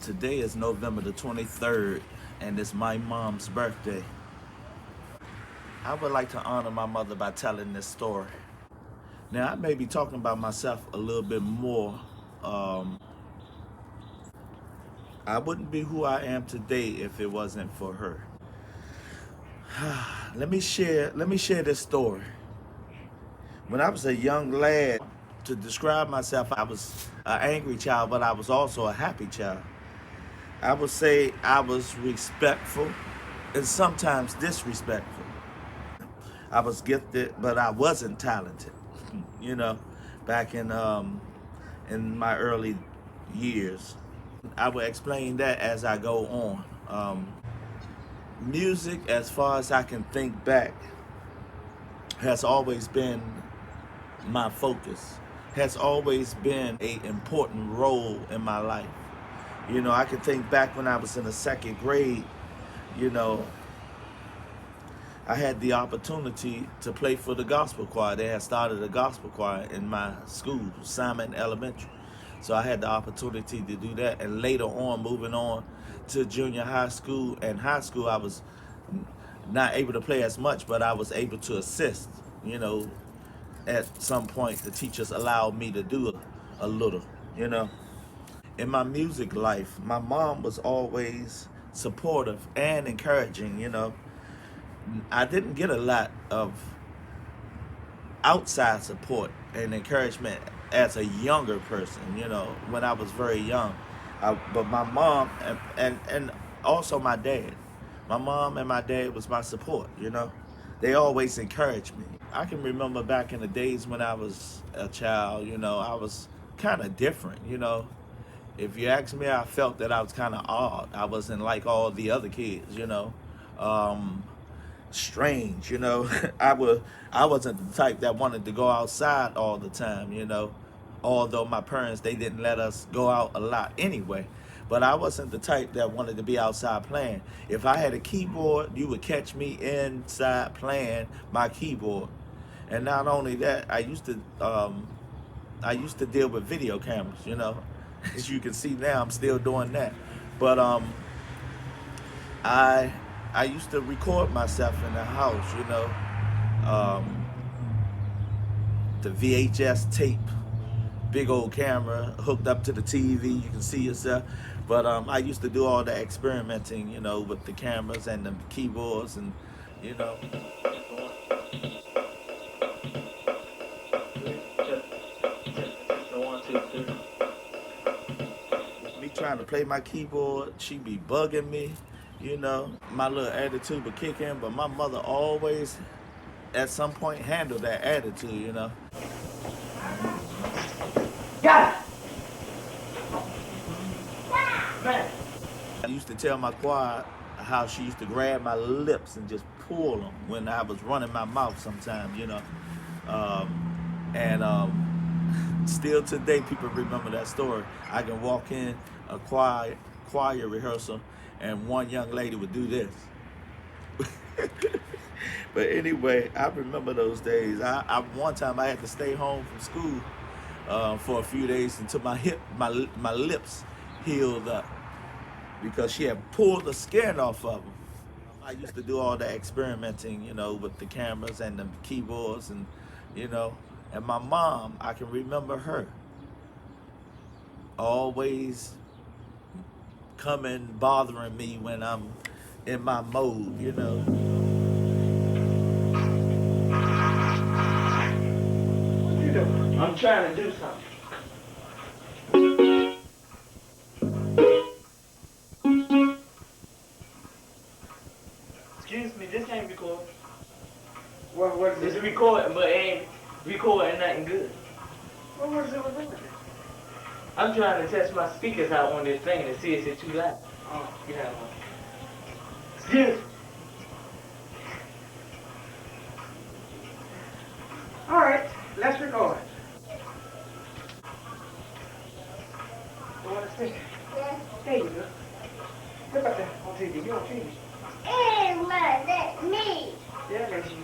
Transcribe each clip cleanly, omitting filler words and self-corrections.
Today is November the 23rd, and it's my mom's birthday. I would like to honor my mother by telling this story. Now, I may be talking about myself a little bit more. Um, I wouldn't be who I am today if it wasn't for her. Let me share this story. When I was a young lad, to describe myself, I was an angry child, but I was also a happy child. I would say I was respectful and sometimes disrespectful. I was gifted, but I wasn't talented. You know, back in my early years, I will explain that as I go on. Music, as far as I can think back, has always been my focus. Has always been a important role in my life. You know, I can think back when I was in the second grade. You know, I had the opportunity to play for the gospel choir. They had started a gospel choir in my school, Simon Elementary. So I had the opportunity to do that. And later on, moving on to junior high school and high school, I was not able to play as much, but I was able to assist. You know, at some point, the teachers allowed me to do a little, you know. In my music life, my mom was always supportive and encouraging, you know. I didn't get a lot of outside support and encouragement as a younger person, you know, when I was very young. But my mom and also my dad. My mom and my dad was my support, you know. They always encouraged me. I can remember back in the days when I was a child, you know, I was kind of different, you know. If you ask me, I felt that I was kind of odd. I wasn't like all the other kids, you know. Um, Strange, you know. I wasn't the type that wanted to go outside all the time, you know. Although my parents, they didn't let us go out a lot anyway. But I wasn't the type that wanted to be outside playing. If I had a keyboard, you would catch me inside playing my keyboard. And not only that, I used to deal with video cameras, you know. As you can see now, I'm still doing that. But I I used to record myself in the house, you know. Um, the VHS tape, big old camera hooked up to the TV, you can see yourself. But I used to do all the experimenting, you know, with the cameras and the keyboards and, you know. Me trying to play my keyboard, she be bugging me, you know. My little attitude would kick in, but my mother always at some point handled that attitude, you know. Got it, man. I used to tell my choir how she used to grab my lips and just pull them when I was running my mouth sometimes, you know. And still today, people remember that story. I can walk in a choir rehearsal, and one young lady would do this. But anyway, I remember those days. I one time I had to stay home from school for a few days until my lips healed up because she had pulled the skin off of them. I used to do all the experimenting, you know, with the cameras and the keyboards and, you know, and my mom, I can remember her always coming bothering me when I'm in my mode, you know. What you doing? I'm trying to do something. Excuse me, this ain't recording. What is It's it? recording, but it ain't recording nothing good. What is it with it? I'm trying to test my speakers out on this thing to see if it's too loud. Oh, Yeah. Excuse me. all right, let's record. You want to speak? There you go. Look up there on TV. You on TV? Hey, Ma, that's me. Yeah, that's you.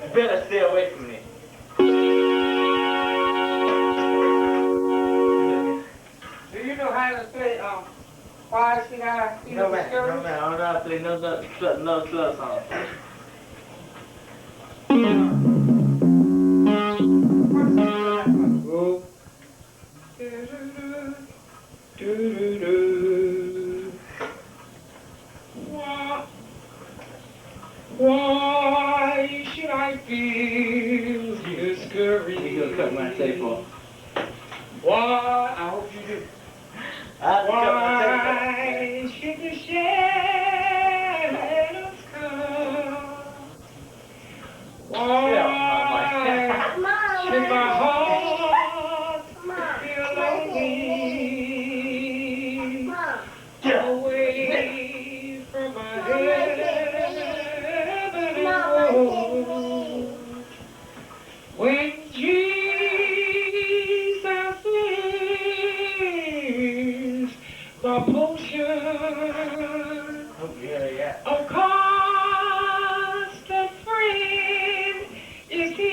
You better stay away from me. Why should I feel No man, discouraged? no man. I don't know how to play no club song. Oh. Do-do-do. Why should I feel discouraged? You gonna cut my tape off. Why? I hope you do. I have to cut my tape off. Why should the shadows come? Why should my heart feel lonely? Away from my heaven and home. When Jesus is the potion of constant friend is he.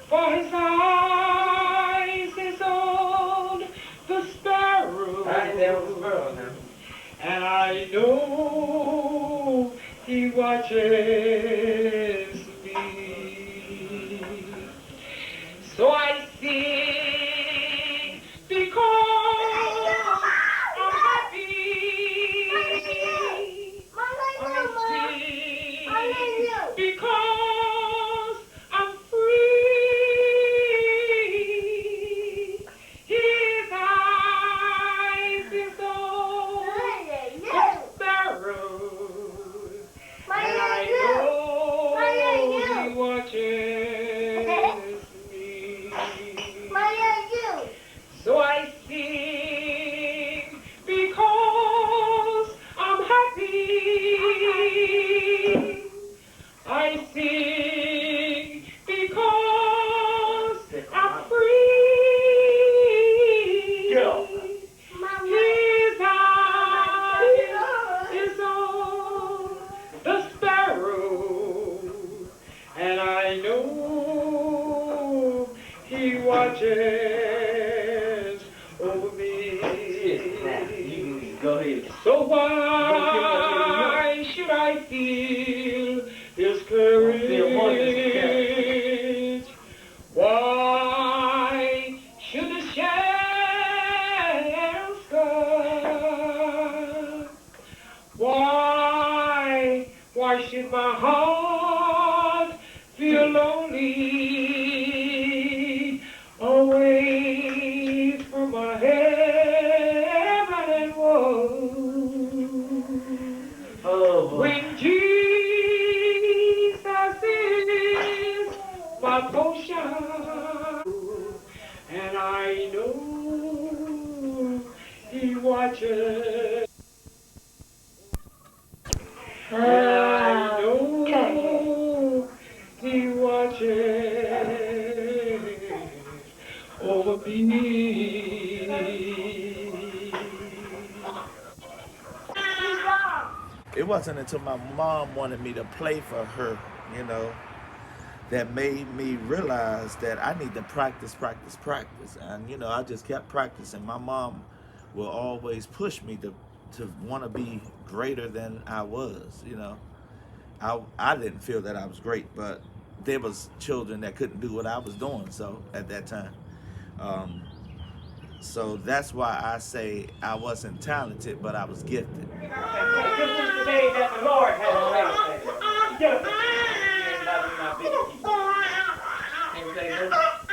For his eyes is on the sparrow. There was a sparrow now. And I know he watches me. So I sing because I'm happy. I sing because I'm free. His eyes is on the sparrows, and I know he watches me. So I sing because I'm happy. I sing because I'm free. His eyes is on the sparrow, and I know he watches over me. Go ahead. So why should I feel discouraged? Why should the shadows come? Why should my heart feel lonely away from my heaven and home? Oh, boy. When Jesus is my potion, and I know he watches. And I know he watches over me. It wasn't until my mom wanted me to play for her, you know, that made me realize that I need to practice. And, you know, I just kept practicing. My mom will always push me to want to be greater than I was, you know. I didn't feel that I was great, but there was children that couldn't do what I was doing, so at that time. So that's why I say I wasn't talented, but I was gifted. This is the day that the Lord has made. Get up.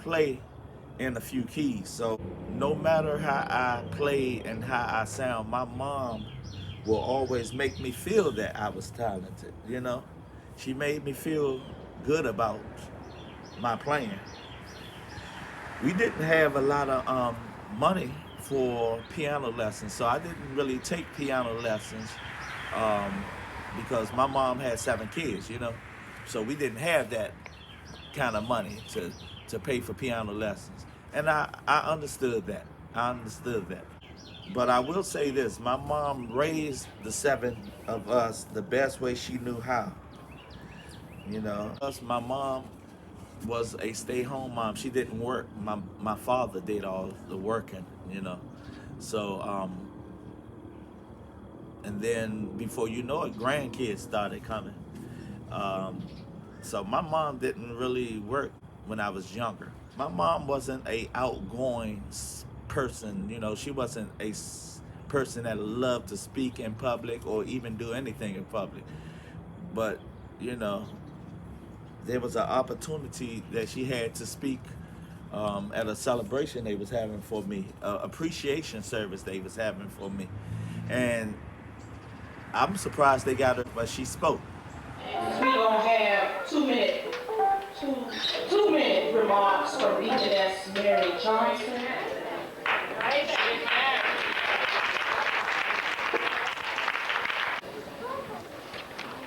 Play in a few keys, so no matter how I play and how I sound, my mom will always make me feel that I was talented. She made me feel good about my playing. We didn't have a lot of money for piano lessons, so I didn't really take piano lessons um, because my mom had 7 kids. So we didn't have that kind of money to pay for piano lessons. And I understood that. I understood that. But I will say this, my mom raised the 7 of us the best way she knew how. My mom was a stay-home mom. She didn't work. My father did all the working. So, and then before you know it, grandkids started coming. Um, so my mom didn't really work when I was younger. My mom wasn't a outgoing person. She wasn't a person that loved to speak in public or even do anything in public. But you know, there was an opportunity that she had to speak at a celebration they was having for me, appreciation service they was having for me, and I'm surprised they got her, but she spoke. We're gonna have 2 minute remarks from Deaconess Mary Johnson.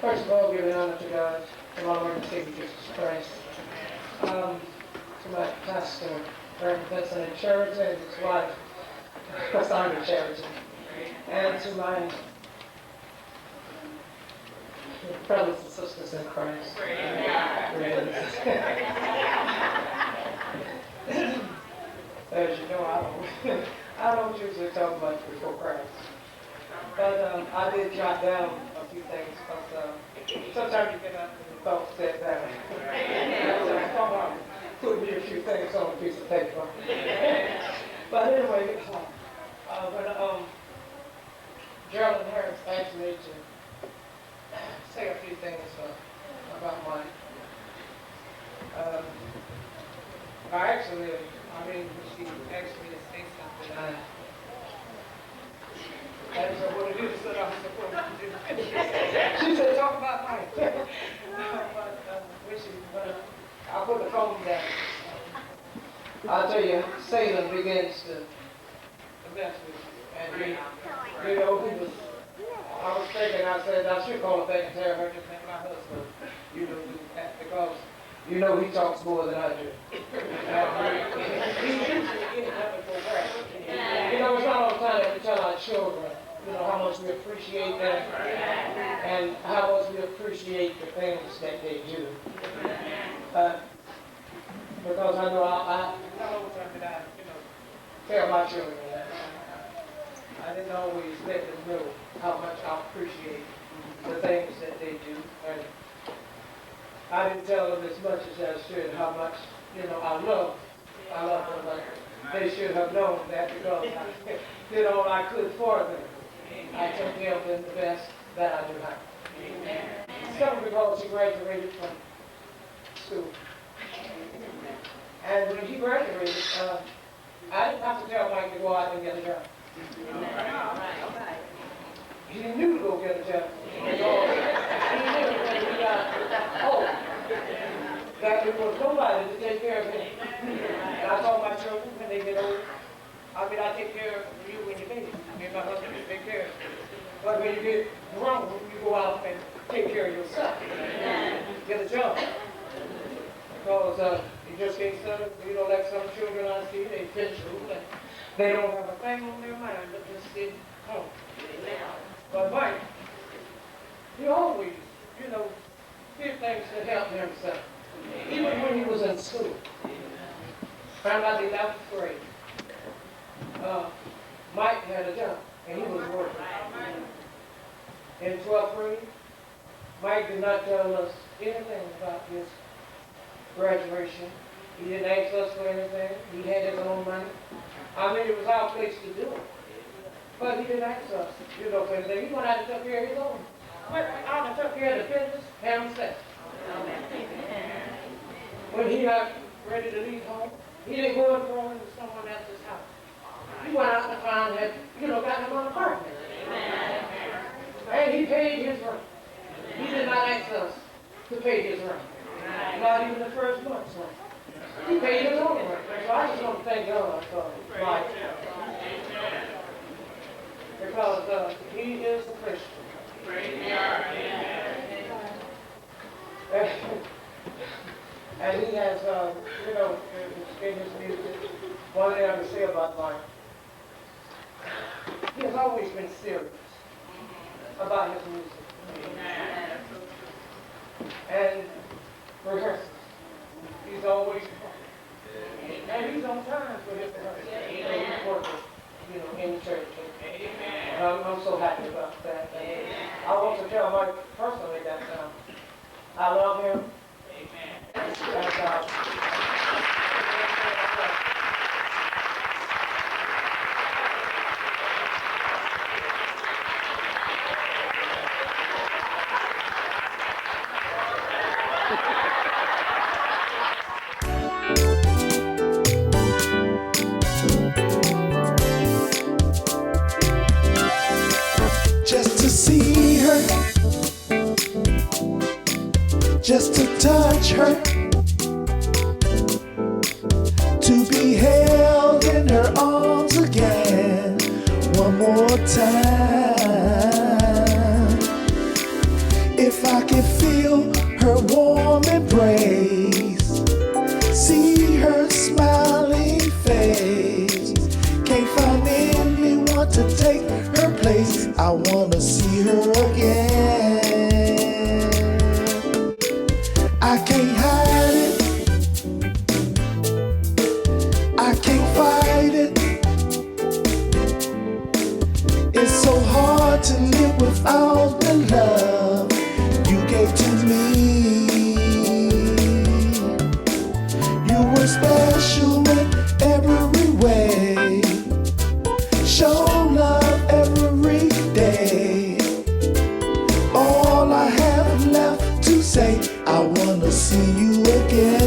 First of all, giving honor to God, to our Lord and Savior Jesus Christ, to my pastor, Reverend Vincent and Charity, and his wife, Cassandra Charity, and to my brothers and sisters in Christ. As you know, I don't usually talk much before Christ. But I did jot down a few things, but sometimes you get up and your thoughts set down. So I thought I put me a few things on a piece of paper. But anyway, when Gerald Harris asked me to say a few things about Mike, she asked me to say something. I didn't know what it is that I was supposed to do. She said, talk about Mike. I put the phone down. I'll tell you, Satan begins to mess with you. And he was, I was thinking, I said, I should call her back and tell her to thank my husband, do that, because he talks more than I do. He usually gets up and go back. It's not all the time that we tell our children, how much we appreciate them and how much we appreciate the things that they do. Because I know I tell my children that. I didn't always let them know how much I appreciate the things that they do. And I didn't tell them as much as I should how much, I love them. But they should have known that because I did all I could for them. I took care of them the best that I knew how. Some because he graduated from school. And when he graduated, I didn't have to tell Mike to go out and get a job. He knew to go get a job. He knew when he got home that there was nobody to take care of him. And I told my children when they get old, I take care of you when you're baby. My husband will take care of you. But when you get grown, you go out and take care of yourself. Get a job. Because you just can't settle, like some children I see, they finish school and they don't have a thing on their mind but just sit home. But Mike, he always, did things to help himself. Even when he was in school. Found out in 11th grade. Mike had a job and he was working. In 12th grade, Mike did not tell us anything about his graduation. He didn't ask us for anything. He had his own money. It was our place to do it. But he didn't ask us, for anything. He went out and took care of his own. Went out and took care of the business himself. When he got ready to leave home, he didn't go and throw into someone else's house. He went out and found that, got him an apartment. And he paid his rent. He did not ask us to pay his rent. Not even the first month's rent. He paid his own rent. So I just want to thank God for Mike. Because he is a Christian. And he has, in his music, one thing I can say about Mike, he has always been serious about his music. And rehearsals. He's always, and he's on time for his rehearsals. He's working, in the church. And I'm so happy about that. And I want to tell Mike personally that I love him. And, just to see her, just to touch her, to be held in her arms again one more time. If I could feel her warm embrace, see her smiling face, can't find anyone to take her place. I wanna see her again. say I wanna see you again.